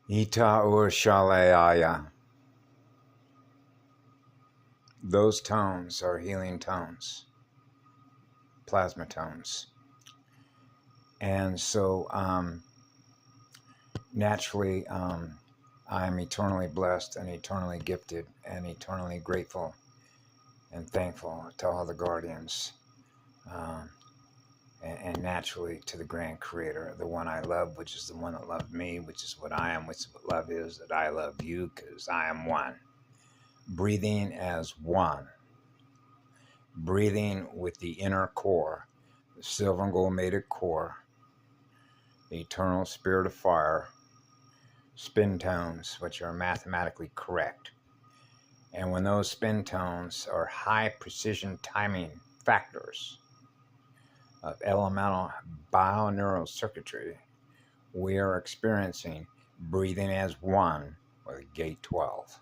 Ita ur shaleaya. Those tones are healing tones, plasma tones. And so naturally, I'm eternally blessed and eternally gifted and eternally grateful and thankful to all the guardians, and naturally to the grand creator, the one I love, which is the one that loved me, which is what I am, which is what love is, that I love you because I am one. Breathing as one. Breathing with the inner core, the silver and gold mated core, the eternal spirit of fire, spin tones, which are mathematically correct. And when those spin tones are high precision timing factors of elemental bioneural we are experiencing breathing as one with gate 12.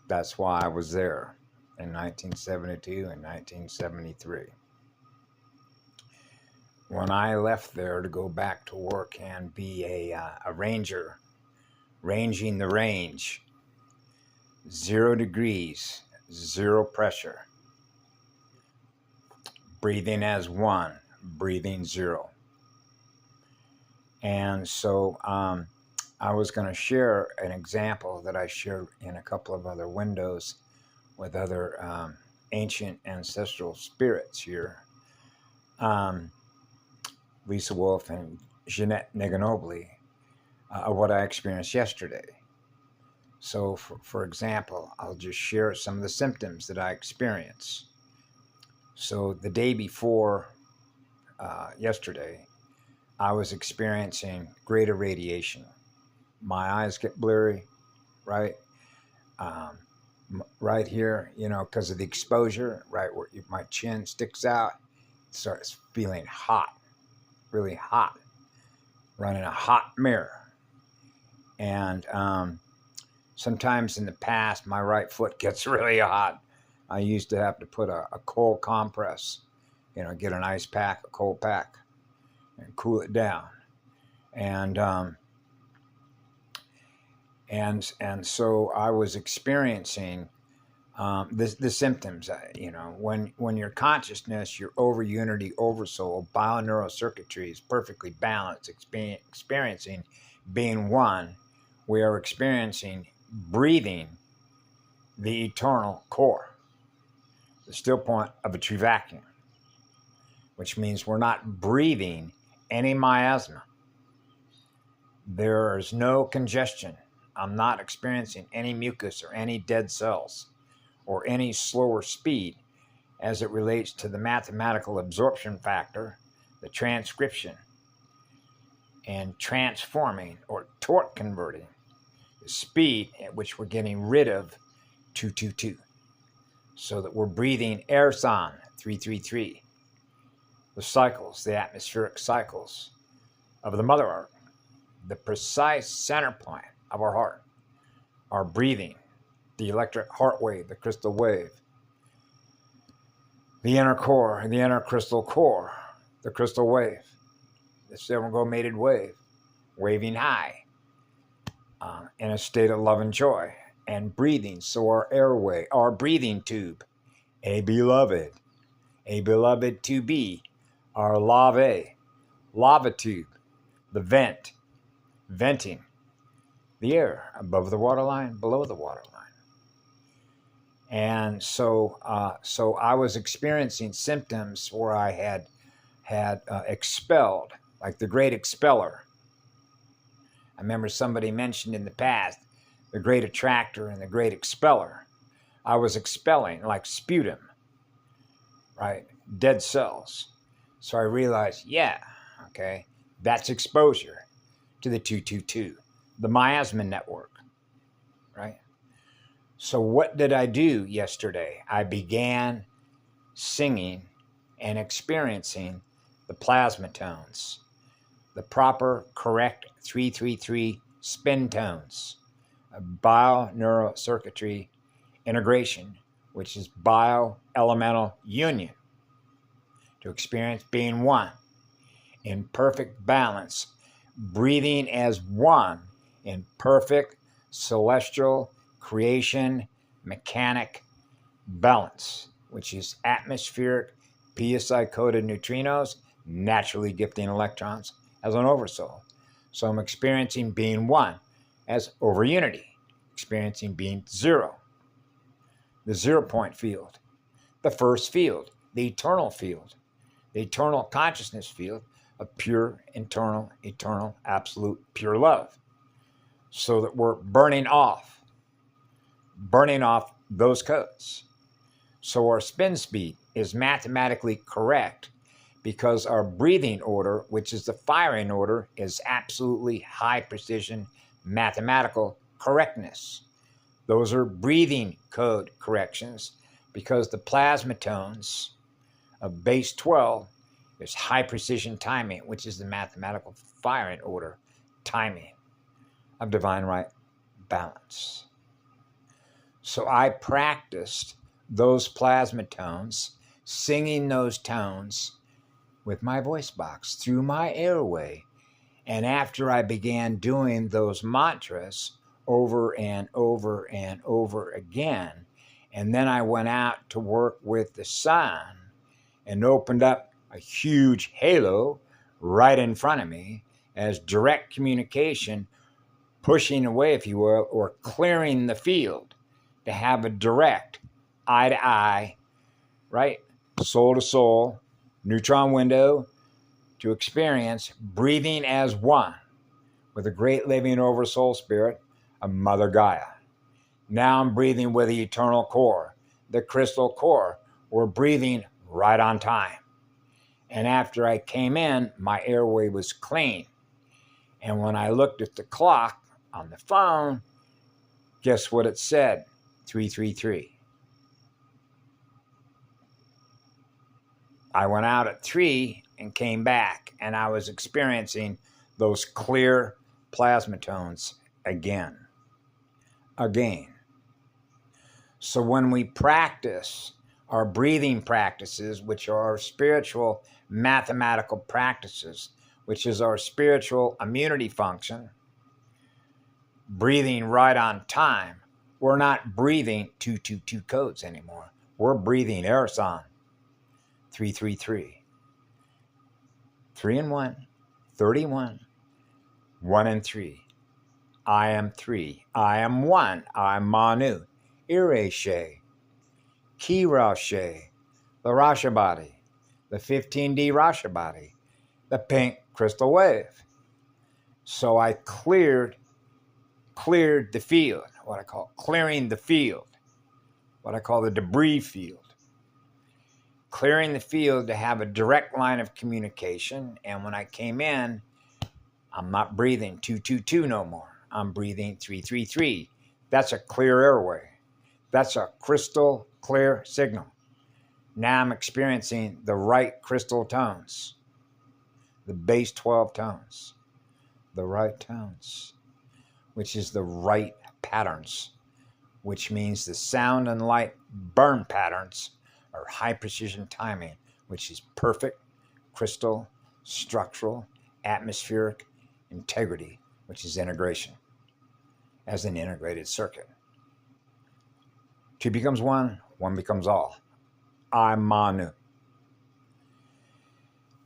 That's why I was there in 1972 and 1973. When I left there to go back to work and be a ranger, ranging the range, 0 degrees, 0 pressure, breathing as one, breathing 0. And so I was going to share an example that I shared in a couple of other windows with other ancient ancestral spirits here. Lisa Wolf and Jeanette Neganobly, of what I experienced yesterday. So, for example, I'll just share some of the symptoms that I experienced. So the day before yesterday, I was experiencing greater radiation. My eyes get blurry, right? Right here, because of the exposure, right where my chin sticks out, it starts feeling hot, really hot, running a hot mirror. And sometimes in the past, my right foot gets really hot. I used to have to put a cold compress, get an ice pack, a cold pack, and cool it down. And so I was experiencing the symptoms. When your consciousness, your over unity, over soul, bioneural circuitry is perfectly balanced, experiencing being one, we are experiencing breathing the eternal core, the still point of a true vacuum, which means we're not breathing any miasma. There is no congestion. I'm not experiencing any mucus or any dead cells or any slower speed as it relates to the mathematical absorption factor, the transcription, and transforming or torque converting the speed at which we're getting rid of 222, so that we're breathing Ersan 333, the cycles, the atmospheric cycles of the Mother Earth, the precise center point of our heart, our breathing, the electric heart wave, the crystal wave, the inner core, the inner crystal core, the crystal wave, the silver and gold mated wave, waving high in a state of love and joy and breathing. So our airway, our breathing tube, a beloved to be, our lava tube, the venting the air above the waterline, below the waterline. And so I was experiencing symptoms where I had expelled, like the great expeller. I remember somebody mentioned in the past the great attractor and the great expeller. I was expelling like sputum, right? Dead cells. So I realized, that's exposure to the 222, the miasma network, right? So what did I do yesterday? I began singing and experiencing the plasma tones, the proper, correct 333 spin tones, a bioneural circuitry integration, which is bio-elemental union, to experience being one. in perfect balance, breathing as one in perfect celestial creation mechanic balance, which is atmospheric psi-coded neutrinos naturally gifting electrons as an oversoul. So I'm experiencing being one as over unity, experiencing being zero, the 0 point field, the first field, the eternal consciousness field of pure, internal, eternal, absolute, pure love. So that we're burning off those codes. So our spin speed is mathematically correct because our breathing order, which is the firing order, is absolutely high precision mathematical correctness. Those are breathing code corrections because the plasma tones of base 12 is high precision timing, which is the mathematical firing order timing of divine right balance. So I practiced those plasma tones, singing those tones with my voice box through my airway. And after I began doing those mantras over and over and over again, and then I went out to work with the sun and opened up a huge halo right in front of me as direct communication, pushing away, if you will, or clearing the field to have a direct eye to eye, right? Soul to soul, neutron window to experience breathing as one with a great living over soul spirit of Mother Gaia. Now I'm breathing with the eternal core, the crystal core. We're breathing right on time. And after I came in, my airway was clean. And when I looked at the clock on the phone, guess what it said? 333. I went out at 3 and came back, and I was experiencing those clear plasma tones again. So when we practice our breathing practices, which are our spiritual mathematical practices, which is our spiritual immunity function, breathing right on time, we're not breathing 222 codes anymore. We're breathing Erison 333. 3 and 1, 31, 1 and 3. I am 3. I am 1. I'm Manu. Ireshe. Kirashe. The Rasha body. The 15D Rasha body. The pink crystal wave. So I cleared the field. What I call clearing the field. What I call the debris field. Clearing the field to have a direct line of communication. And when I came in, I'm not breathing 222 no more. I'm breathing 333. That's a clear airway. That's a crystal clear signal. Now I'm experiencing the right crystal tones, the base 12 tones, the right tones, which is the right patterns, which means the sound and light burn patterns are high precision timing, which is perfect crystal, structural, atmospheric integrity, which is integration as an integrated circuit. 2 becomes 1, 1 becomes all. I'm Manu.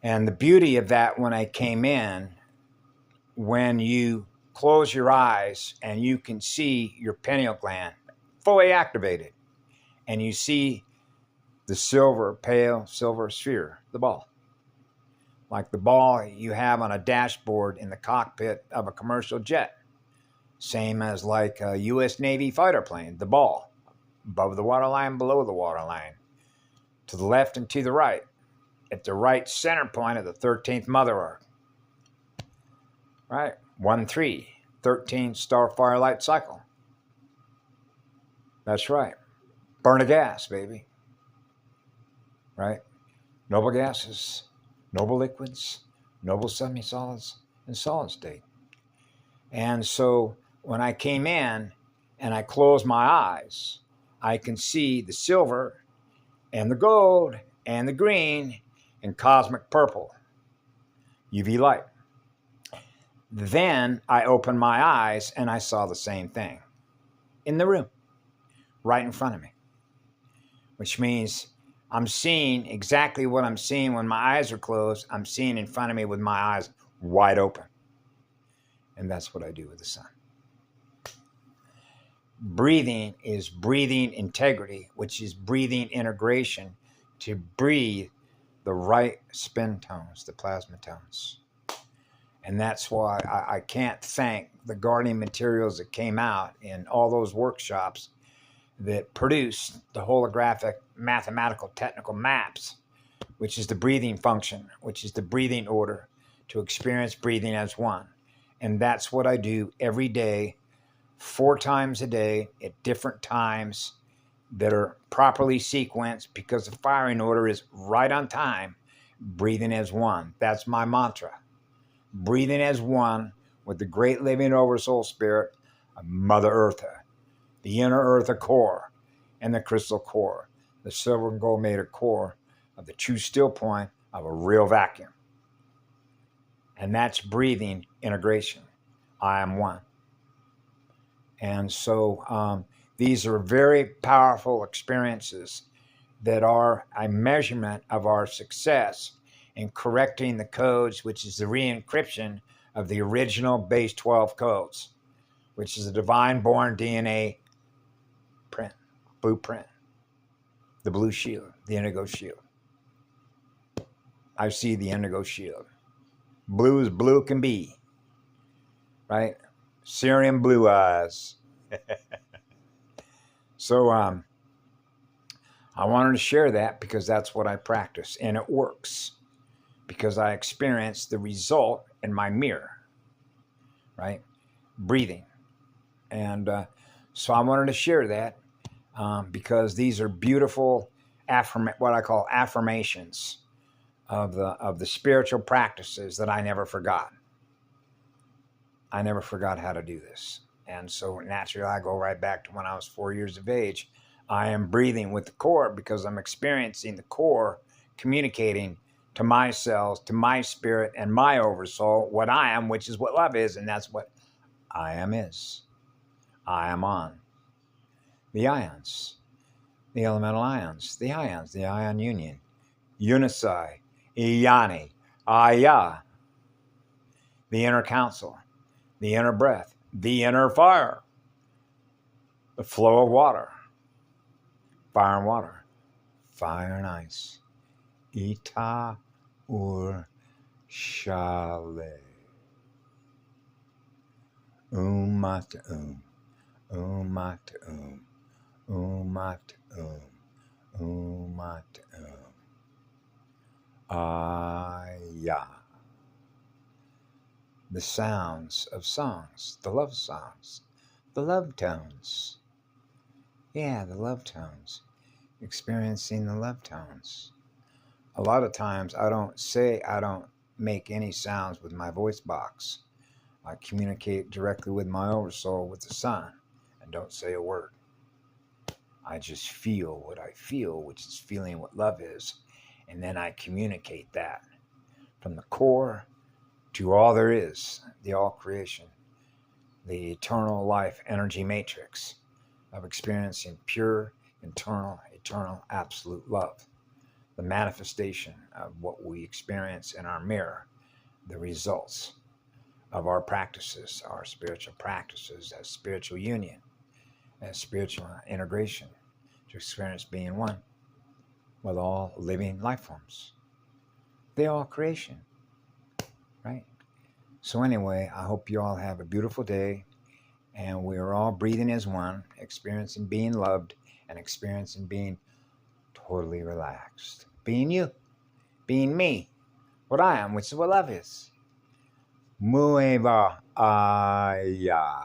And the beauty of that when I came in, when you close your eyes and you can see your pineal gland fully activated, and you see the pale silver sphere, the ball. Like the ball you have on a dashboard in the cockpit of a commercial jet. Same as like a U.S. Navy fighter plane, the ball. Above the waterline, below the waterline. To the left and to the right. At the right center point of the 13th mother arc. Right? 1-3. 13 star firelight cycle. That's right. Burn a gas, baby. Right? Noble gases, noble liquids, noble semi-solids, and solid state. And so when I came in and I closed my eyes, I can see the silver and the gold and the green and cosmic purple. UV light. Then I opened my eyes and I saw the same thing in the room, right in front of me, which means I'm seeing exactly what I'm seeing when my eyes are closed. I'm seeing in front of me with my eyes wide open. And that's what I do with the sun. Breathing is breathing integrity, which is breathing integration to breathe the right spin tones, the plasma tones. And that's why I can't thank the guardian materials that came out in all those workshops that produced the holographic mathematical technical maps, which is the breathing function, which is the breathing order to experience breathing as one. And that's what I do every day, 4 times a day at different times that are properly sequenced because the firing order is right on time. Breathing as one. That's my mantra. Breathing as one with the great living oversoul spirit of Mother Eartha, the inner Eartha core and the crystal core, the silver and gold matter core of the true still point of a real vacuum. And that's breathing integration. I am one. And so these are very powerful experiences that are a measurement of our success in correcting the codes, which is the re-encryption of the original base 12 codes, which is the divine born DNA print, blueprint, the blue shield, the indigo shield. I see the indigo shield. Blue as blue can be, right? Syrian blue eyes. So I wanted to share that because that's what I practice, and it works because I experienced the result in my mirror, right? Breathing. And so I wanted to share that because these are beautiful what I call affirmations of the spiritual practices that I never forgot. I never forgot how to do this. And so naturally I go right back to when I was 4 years of age. I am breathing with the core because I'm experiencing the core communicating to my cells, to my spirit and my oversoul, what I am, which is what love is. And that's what I am is. I am on. The ions, the elemental ions, the ion union, Unisci, Iyani, Aya, the inner council, the inner breath, the inner fire, the flow of water, fire and water, fire and ice, Ita ur shale, mat mat mat mat Aya. The sounds of songs, the love songs, the love tones. Yeah, the love tones. Experiencing the love tones. A lot of times I don't make any sounds with my voice box. I communicate directly with my oversoul, with the sun, and don't say a word. I just feel what I feel, which is feeling what love is, and then I communicate that from the core to all there is, the all creation, the eternal life energy matrix of experiencing pure, eternal, absolute love, the manifestation of what we experience in our mirror, the results of our practices, our spiritual practices as spiritual union, as spiritual integration, to experience being one with all living life forms, the all creation. Right? So anyway, I hope you all have a beautiful day, and we are all breathing as one, experiencing being loved and experiencing being totally relaxed. Being you, being me, what I am, which is what love is. Mueva Aya.